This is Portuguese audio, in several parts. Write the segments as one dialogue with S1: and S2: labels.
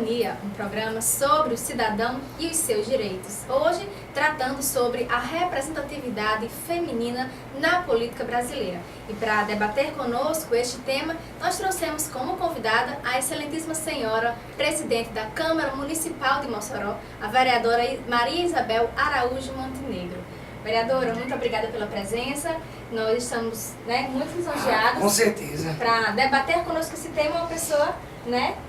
S1: Cidadania, um programa sobre o cidadão e os seus direitos. Hoje, tratando sobre a representatividade feminina na política brasileira. E para debater conosco este tema, nós trouxemos como convidada a excelentíssima senhora, presidente da Câmara Municipal de Mossoró, a vereadora Maria Isabel Araújo Montenegro. Vereadora, muito obrigada pela presença. Nós estamos muito lisonjeados.
S2: Com certeza.
S1: Para debater conosco esse tema, uma pessoa,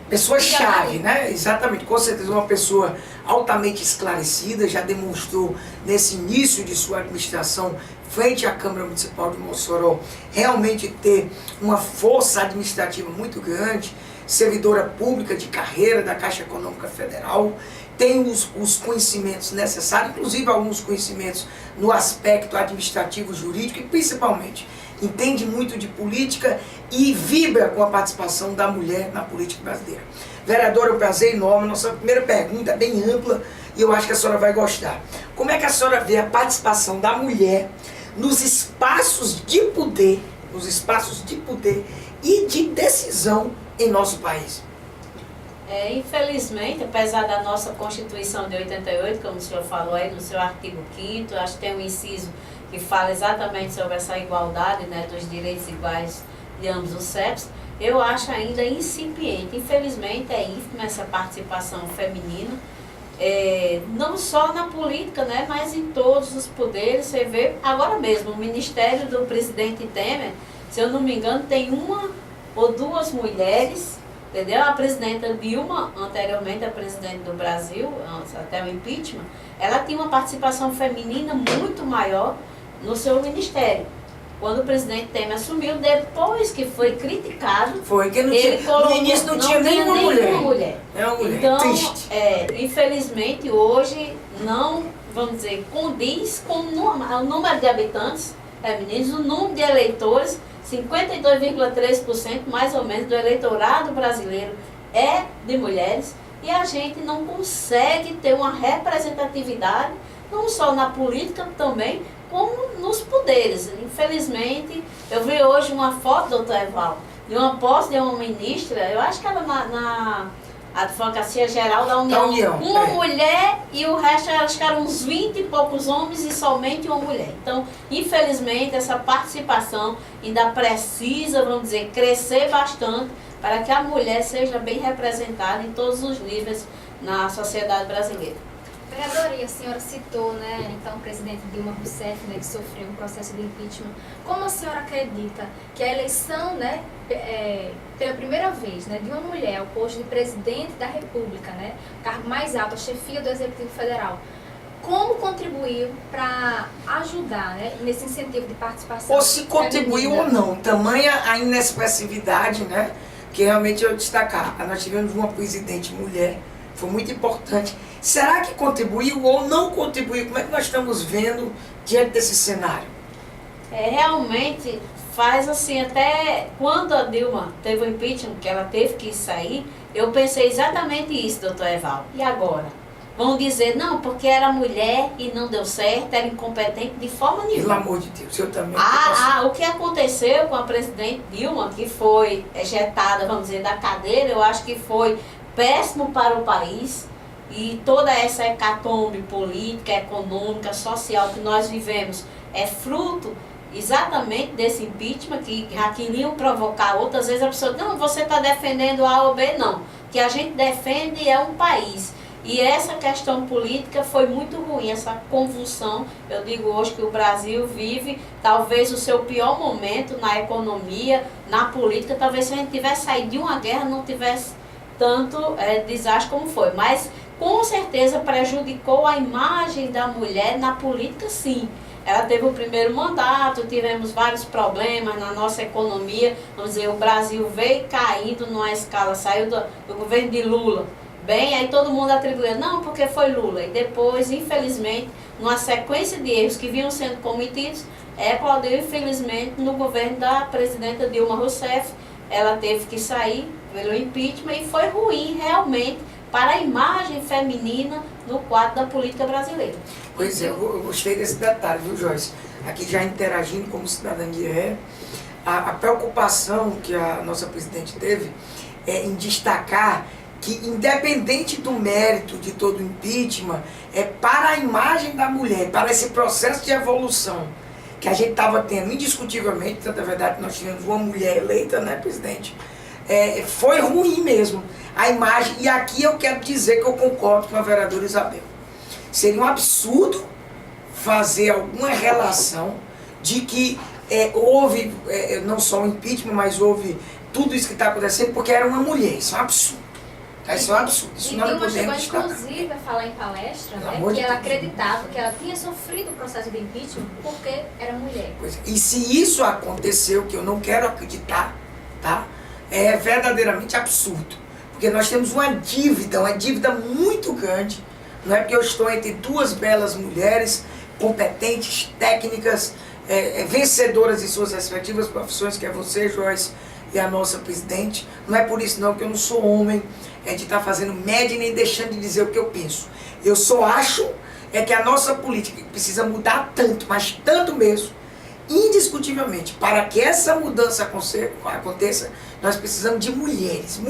S2: Pessoa-chave, Exatamente, com certeza uma pessoa altamente esclarecida, já demonstrou nesse início de sua administração frente à Câmara Municipal de Mossoró realmente ter uma força administrativa muito grande, servidora pública de carreira da Caixa Econômica Federal, tem os conhecimentos necessários, inclusive alguns conhecimentos no aspecto administrativo, jurídico e principalmente entende muito de política e vibra com a participação da mulher na política brasileira. Vereadora, é um prazer enorme. Nossa primeira pergunta é bem ampla e eu acho que a senhora vai gostar. Como é que a senhora vê a participação da mulher nos espaços de poder, e de decisão em nosso país?
S3: Infelizmente, apesar da nossa Constituição de 88, como o senhor falou aí no seu artigo 5º, acho que tem um inciso que fala exatamente sobre essa igualdade, dos direitos iguais de ambos os sexos, eu acho ainda incipiente. Infelizmente, é ínfima essa participação feminina, não só na política, mas em todos os poderes. Você vê agora mesmo, o Ministério do presidente Temer, se eu não me engano, tem uma ou duas mulheres, entendeu? A presidenta Dilma, anteriormente a presidente do Brasil, até o impeachment, ela tinha uma participação feminina muito maior no seu ministério. Quando o presidente Temer assumiu, depois que foi criticado,
S2: no início não tinha nenhuma mulher.
S3: Então,
S2: triste.
S3: Infelizmente, hoje não, vamos dizer, condiz com o número de habitantes femininos, o número de eleitores. 52,3% mais ou menos do eleitorado brasileiro é de mulheres, e a gente não consegue ter uma representatividade, não só na política também, como nos poderes. Infelizmente, eu vi hoje uma foto, doutor Evaldo, de uma posse de uma ministra, eu acho que era na Advocacia Geral da União, uma mulher, e o resto acho que eram uns 20 e poucos homens e somente uma mulher. Então, infelizmente, essa participação ainda precisa, vamos dizer, crescer bastante para que a mulher seja bem representada em todos os níveis na sociedade brasileira.
S1: Vereadora, e a senhora citou, então, o presidente Dilma Rousseff, que sofreu um processo de impeachment. Como a senhora acredita que a eleição, pela primeira vez, de uma mulher ao posto de presidente da República, o cargo mais alto, a chefia do Executivo Federal, como contribuiu para ajudar, nesse incentivo de participação?
S2: Ou se contribuiu ou não, tamanha a inexpressividade, que realmente eu destacar. Nós tivemos uma presidente mulher, foi muito importante. Será que contribuiu ou não contribuiu? Como é que nós estamos vendo diante desse cenário?
S3: Realmente faz assim, até quando a Dilma teve o impeachment, que ela teve que sair, eu pensei exatamente isso, doutor Evaldo. E agora? Vão dizer, não, porque era mulher e não deu certo, era incompetente de forma nenhuma.
S2: Pelo amor de Deus, eu também.
S3: O que aconteceu com a presidente Dilma, que foi ejetada, vamos dizer, da cadeira, eu acho que foi péssimo para o país. E toda essa hecatombe política, econômica, social que nós vivemos é fruto exatamente desse impeachment, que já queriam provocar. Outras vezes a pessoa, não, você está defendendo A ou B, não. O que a gente defende é um país. E essa questão política foi muito ruim, essa convulsão. Eu digo hoje que o Brasil vive talvez o seu pior momento na economia, na política. Talvez se a gente tivesse saído de uma guerra não tivesse tanto desastre como foi. Mas com certeza prejudicou a imagem da mulher na política, sim. Ela teve o primeiro mandato, tivemos vários problemas na nossa economia. Vamos dizer, o Brasil veio caindo numa escala, saiu do governo de Lula. Bem, aí todo mundo atribuiu, não, porque foi Lula. E depois, infelizmente, numa sequência de erros que vinham sendo cometidos, eclodiu, infelizmente, no governo da presidenta Dilma Rousseff. Ela teve que sair pelo impeachment e foi ruim, realmente, para a imagem feminina no quadro da política brasileira.
S2: Pois é, eu gostei desse detalhe, viu, Joyce? Aqui já interagindo como cidadania a preocupação que a nossa presidente teve em destacar que, independente do mérito de todo impeachment, é para a imagem da mulher, para esse processo de evolução que a gente estava tendo, indiscutivelmente, tanto é verdade que nós tivemos uma mulher eleita, né, presidente, foi ruim mesmo a imagem. E aqui eu quero dizer que eu concordo com a vereadora Isabel. Seria um absurdo fazer alguma relação de que houve não só o impeachment, mas houve tudo isso que está acontecendo porque era uma mulher. Isso é um absurdo. Isso é um absurdo. Isso não
S1: Dilma chegou,
S2: podemos estar.
S1: inclusive, a falar em palestra, né,
S2: amor
S1: que
S2: de
S1: ela
S2: Deus.
S1: acreditava que ela tinha sofrido o processo de impeachment porque era mulher.
S2: Pois é. E se isso aconteceu, que eu não quero acreditar, tá? É verdadeiramente absurdo. Porque nós temos uma dívida muito grande. Não é porque eu estou entre duas belas mulheres, competentes, técnicas, vencedoras em suas respectivas profissões, que é você, Joyce, e a nossa presidente. Não é por isso não que eu não sou homem, de estar fazendo média nem deixando de dizer o que eu penso. Eu só acho que a nossa política precisa mudar tanto, mas tanto mesmo, indiscutivelmente. Para que essa mudança aconteça, nós precisamos de mulheres,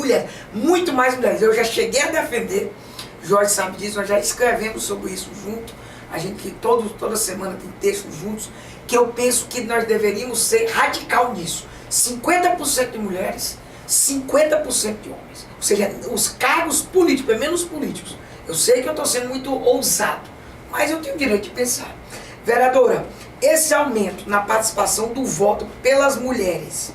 S2: muito mais mulheres. Eu já cheguei a defender, Jorge sabe disso, nós já escrevemos sobre isso junto, a gente toda semana tem textos juntos, que eu penso que nós deveríamos ser radical nisso. 50% de mulheres, 50% de homens. Ou seja, os cargos políticos, pelo menos políticos. Eu sei que eu estou sendo muito ousado, mas eu tenho o direito de pensar. Vereadora, esse aumento na participação do voto pelas mulheres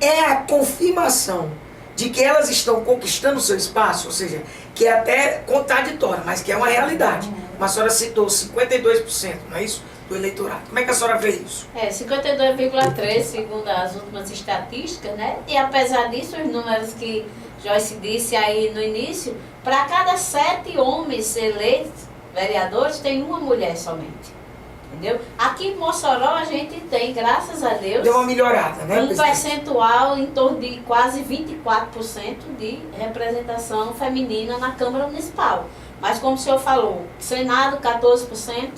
S2: é a confirmação de que elas estão conquistando o seu espaço, ou seja, que é até contraditório, mas que é uma realidade. A senhora citou 52%, não é isso? Do eleitorado. Como é que a senhora vê isso?
S3: 52,3% segundo as últimas estatísticas, né? E apesar disso, os números que Joyce disse aí no início, para cada 7 homens eleitos, vereadores, tem uma mulher somente. Entendeu? Aqui em Mossoró a gente tem, graças a Deus,
S2: deu uma melhorada, né?
S3: Um percentual em torno de quase 24% de representação feminina na Câmara Municipal. Mas como o senhor falou, Senado 14%,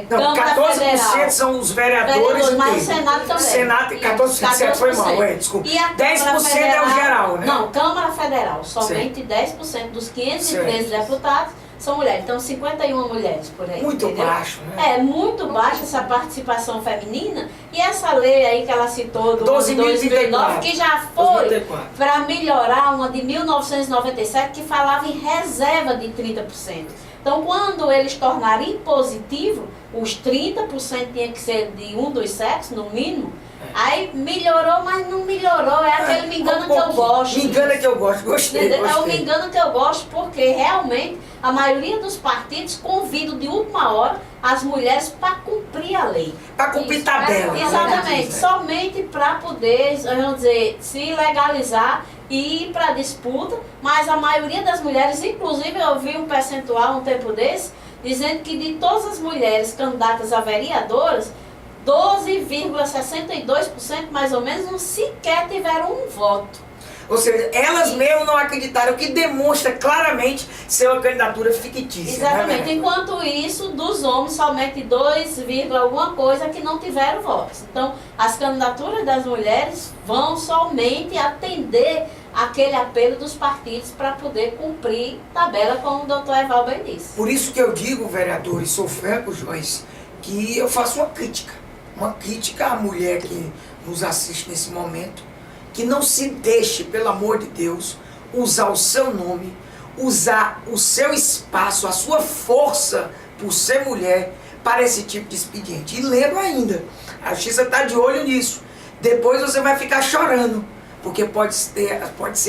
S2: não,
S3: Câmara
S2: 14%
S3: Federal,
S2: são os vereadores
S3: mas o
S2: inteiros.
S3: Senado também.
S2: Senado, 14% foi mal, desculpa.
S3: E a
S2: 10% é o geral, né?
S3: Não, Câmara Federal, somente 10% dos 513 deputados são mulheres. Então, 51 mulheres por aí.
S2: Muito
S3: entendeu?
S2: baixo, né?
S3: É muito baixa essa participação feminina. E essa lei aí que ela citou do 2009, que já foi para melhorar uma de 1997, que falava em reserva de 30%. Então, quando eles tornarem impositivo, os 30% tinha que ser de um dos sexos, no mínimo. Aí melhorou, mas não melhorou. É aquele me engana que eu gosto.
S2: Me engana que eu gosto, gostei.
S3: É o me engana que eu gosto, porque realmente a maioria dos partidos convidam de última hora as mulheres para cumprir a lei.
S2: Para cumprir tabela.
S3: Exatamente, somente para poder, vamos dizer, se legalizar e ir para a disputa, mas a maioria das mulheres, inclusive eu vi um percentual um tempo desse, dizendo que de todas as mulheres candidatas a vereadoras, 12,62% mais ou menos não sequer tiveram um voto.
S2: Ou seja, elas mesmo não acreditaram, o que demonstra claramente ser uma candidatura fictícia.
S3: Exatamente.
S2: Né?
S3: Enquanto isso, dos homens, somente 2, alguma coisa que não tiveram votos. Então, as candidaturas das mulheres vão somente atender aquele apelo dos partidos para poder cumprir tabela, como o doutor Eval bem disse.
S2: Por isso que eu digo, vereador, e sou franco, Joyce, que eu faço uma crítica à mulher que nos assiste nesse momento, que não se deixe, pelo amor de Deus, usar o seu nome, usar o seu espaço, a sua força por ser mulher para esse tipo de expediente. E lembro ainda, a justiça está de olho nisso. Depois você vai ficar chorando, porque pode ser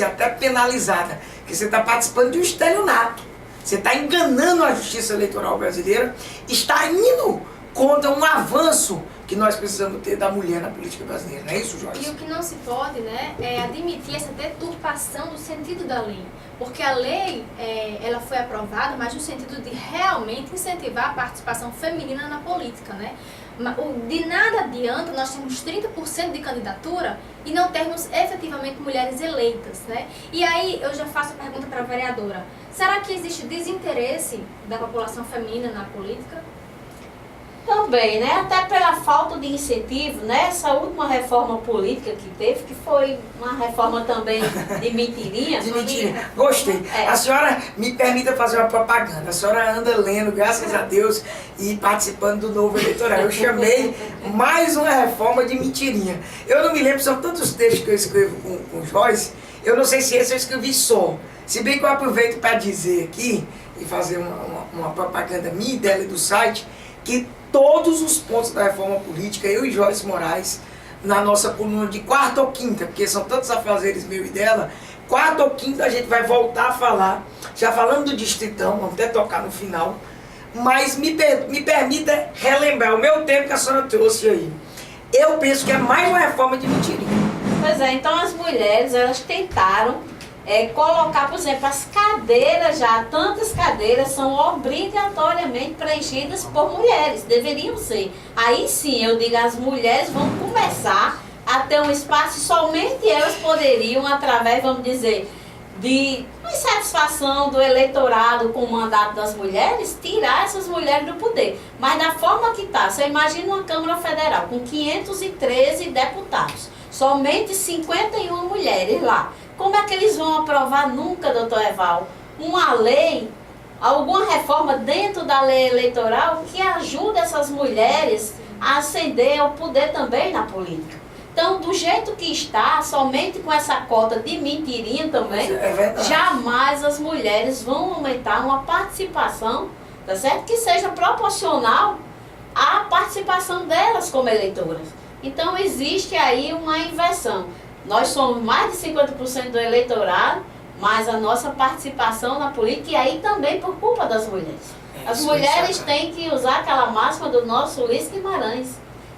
S2: até penalizada, porque você está participando de um estelionato. Você está enganando a justiça eleitoral brasileira, está indo contra um avanço que nós precisamos ter da mulher na política brasileira. Não é isso, Jorge?
S1: E o que não se pode, né, é admitir essa deturpação do sentido da lei. Porque a lei, ela foi aprovada, mas no sentido de realmente incentivar a participação feminina na política, né? De nada adianta nós termos 30% de candidatura e não termos efetivamente mulheres eleitas, né? E aí eu já faço a pergunta para a vereadora. Será que existe desinteresse da população feminina na política?
S3: Também, né? Até pela falta de incentivo, né? Essa última reforma política que teve, que foi uma reforma também de mentirinha.
S2: De mentirinha. Gostei.
S3: É.
S2: A senhora me permita fazer uma propaganda. A senhora anda lendo, graças a Deus, e participando do novo eleitoral. Eu chamei mais uma reforma de mentirinha. Eu não me lembro, são tantos textos que eu escrevo com Joyce, eu não sei se esse eu escrevi só. Se bem que eu aproveito para dizer aqui, e fazer uma propaganda minha e dela e do site, que todos os pontos da reforma política, eu e Joyce Moraes, na nossa coluna de quarta ou quinta, porque são tantos afazeres meu e dela, quarta ou quinta a gente vai voltar a falar, já falando do Distritão, vamos até tocar no final, mas me permita relembrar o meu tempo que a senhora trouxe aí. Eu penso que é mais uma reforma de mentirinha.
S3: Pois é, então as mulheres, elas tentaram colocar, por exemplo, as cadeiras já, tantas cadeiras são obrigatoriamente preenchidas por mulheres, deveriam ser. Aí sim, eu digo, as mulheres vão começar a ter um espaço e somente elas poderiam, através, vamos dizer, de insatisfação do eleitorado com o mandato das mulheres, tirar essas mulheres do poder. Mas da forma que está, você imagina uma Câmara Federal com 513 deputados, somente 51 mulheres lá. Como é que eles vão aprovar nunca, doutor Eval, uma lei, alguma reforma dentro da lei eleitoral que ajude essas mulheres a ascender ao poder também na política? Então, do jeito que está, somente com essa cota de mentirinha também, jamais as mulheres vão aumentar uma participação, tá certo? Que seja proporcional à participação delas como eleitoras. Então, existe aí uma inversão. Nós somos mais de 50% do eleitorado, mas a nossa participação na política, e aí também por culpa das mulheres. As mulheres têm que usar aquela máxima do nosso Ulisses Guimarães.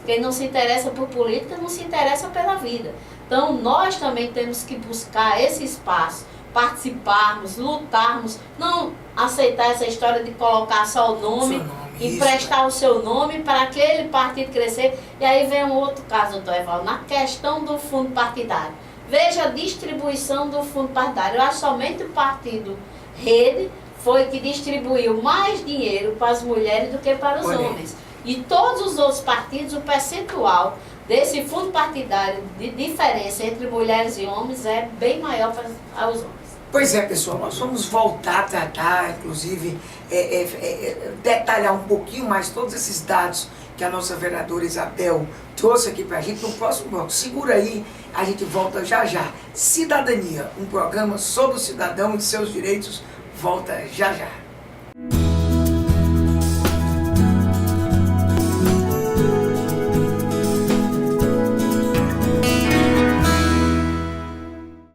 S3: Quem não se interessa por política não se interessa pela vida. Então nós também temos que buscar esse espaço, participarmos, lutarmos, não aceitar essa história de colocar só o nome, emprestar o seu nome para aquele partido crescer. E aí vem um outro caso, doutor Evaldo, na questão do fundo partidário. Veja a distribuição do fundo partidário. Eu acho que somente o partido Rede foi que distribuiu mais dinheiro para as mulheres do que para os homens. E todos os outros partidos, o percentual desse fundo partidário de diferença entre mulheres e homens é bem maior para os homens.
S2: Pois é, pessoal, nós vamos voltar a tratar, inclusive, detalhar um pouquinho mais todos esses dados que a nossa vereadora Isabel trouxe aqui para a gente no próximo bloco. Segura aí, a gente volta já já. Cidadania, um programa sobre o cidadão e seus direitos, volta já já.